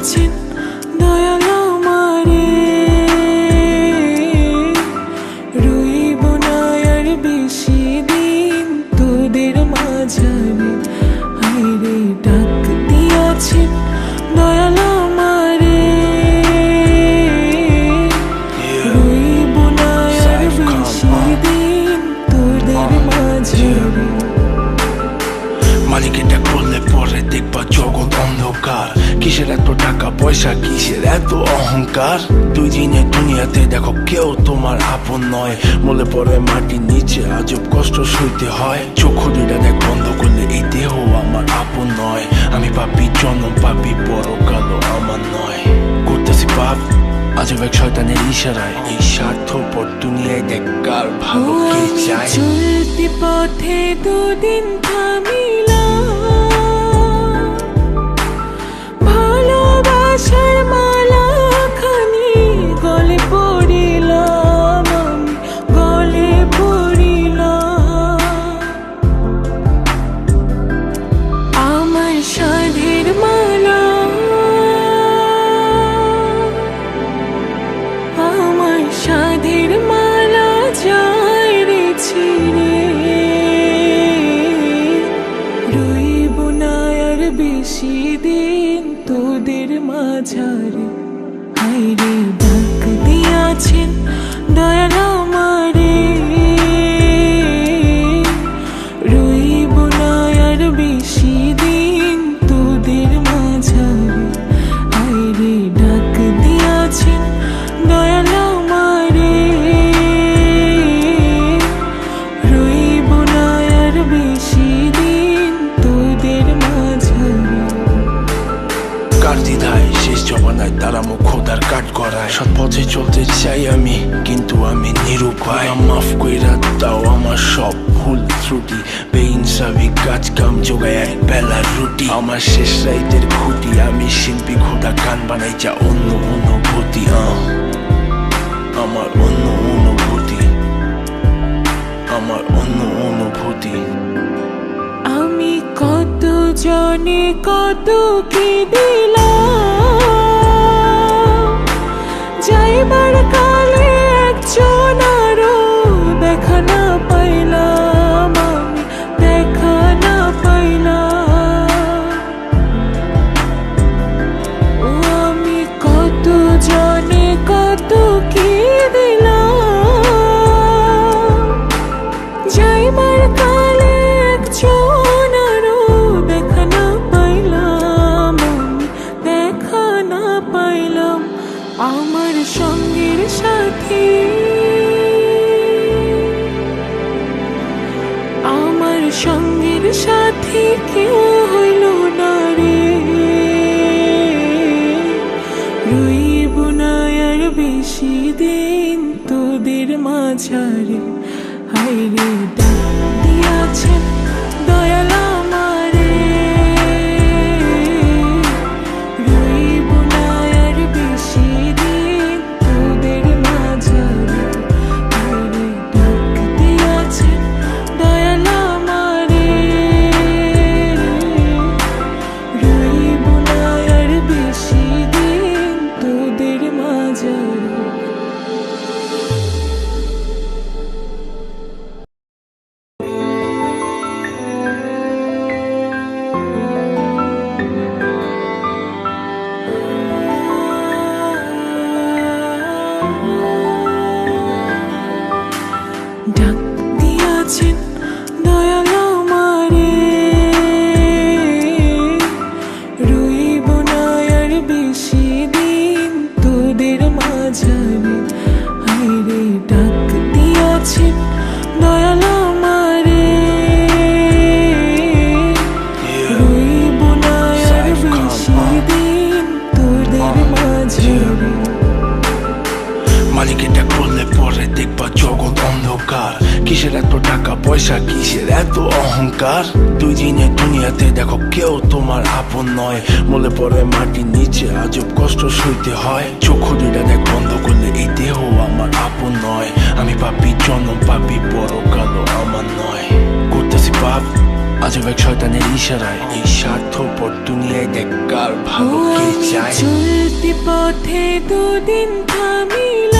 দিয়াছেন দয়াল আমারে, রইব না আর বেশি দিন তোদের মাঝারে। হায়রে ডাক দিয়াছেন দয়াল আমারে, রইব না আর বেশি দিন তোদের মাঝারে। মালিক এটা করলে পরে দেখবা জগৎ অন্ধকার। কিসের এত টাকা পয়সা, কিসের এত অহংকার? দুই দিনে দুনিয়াতে দেখো কেউ তোমার আপন নয়। বলে পরে মাটির নিচে আজব কষ্ট সইতে হয়। চক্ষু দুইটা দেখ বন্ধ করলে এই দেহ আমার আপন নয়। আমি পাপি জনম, পাপি বড় কালো আমার নয়। করতেছি পাপ আজব এক শয়তানের ইশারায়। এই স্বার্থপর দুনিয়ায় দেখ কার ভালো কে চায়। চলতি পথে দুদিন থামিলাম, ভালোবাসার মালা খানি গলে পড়িলাম, আমি গলে পড়িলাম। আমার সাধের মালা, আমার সাধের মালা যায় রে ছিঁড়ে, রইব না আর বেশি দিন তোদের মাঝারে। হায়রে ডাক দিয়াছেন দয়াল আমারে, রইব না আর বেশি দিন তোদের মাঝারে। হায়রে ডাক দিয়াছেন দয়াল আমারে, রইব না আর বেশি দিন তোদের মাঝারে। কার দ্বিধায় শেষ জমানায় তারা মুখ খোদার কাট করায়। সৎ পথে চলতে চাই আমি, কিন্তু আমি নিরুপায়। মাফ কইরা দাও আমার সব ভুল ত্রুটি। বেইনসাফি কাজ কাম জোগায় এক বেলার রুটি। আমার শেষ রাইতের খুঁটি, আমি শিল্পী খোদা গান বানাই যা অন্য অনুভূতি। আমার অন্য অনুভূতি, আমার অন্য অনুভূতি। আমি কত জনে কত কি দিলাম, যাইবার কালে একজন আরো দেখা না পাইলাম, আমি দেখা না পাইলাম। ও আমি কত জনে কত কি দিলাম, যাইবার কালে একজন আরো দেখা না পাইলাম, আমি দেখা না পাইলাম। আমার সঙ্গের সাথী, আমার সঙ্গের সাথী কেউ হইল না রে, রইব না আর বেশি দিন তোদের মাঝারে। হায়রে ডাক দিয়াছেন দয়াল আমারে, রইব না আর বেশি দিন তোদের মাঝারে। হায়রে ডাক দিয়াছেন দয়াল আমারে, রইব না আর বেশি দিন তোদের মাঝারে। ডাক দিয়াছেন দয়াল আমারে, রইব না আর বেশি দিন তোদের মাঝারে। হায়রে ডাক দিয়াছেন দয়াল আমারে, রইব না আর বেশি দিন তোদের মাঝারে। মালিক এটা করলে পরে দেখবা জগৎ অন্ধকার। কিসের এত টাকা পয়সা, কিসের এত অহংকার? দুই দিনে দুনিয়াতে দেখো কেউ তোমার আপন নয়। বলে পরে মাটির নিচে আজব কষ্ট সইতে হয়। চক্ষু দুইটা দেখ বন্ধ করলে এই দেহ আমার আপন নয়। আমি পাপি জনম, পাপি বড় কালো আমার নয়। করতেছি পাপ আজব এক শয়তানের ইশারায় এই স্বার্থপর দুনিয়ায় দেখ কার ও ভালো কে আমি চায়। চলতি পথে দুদিন থামিলাম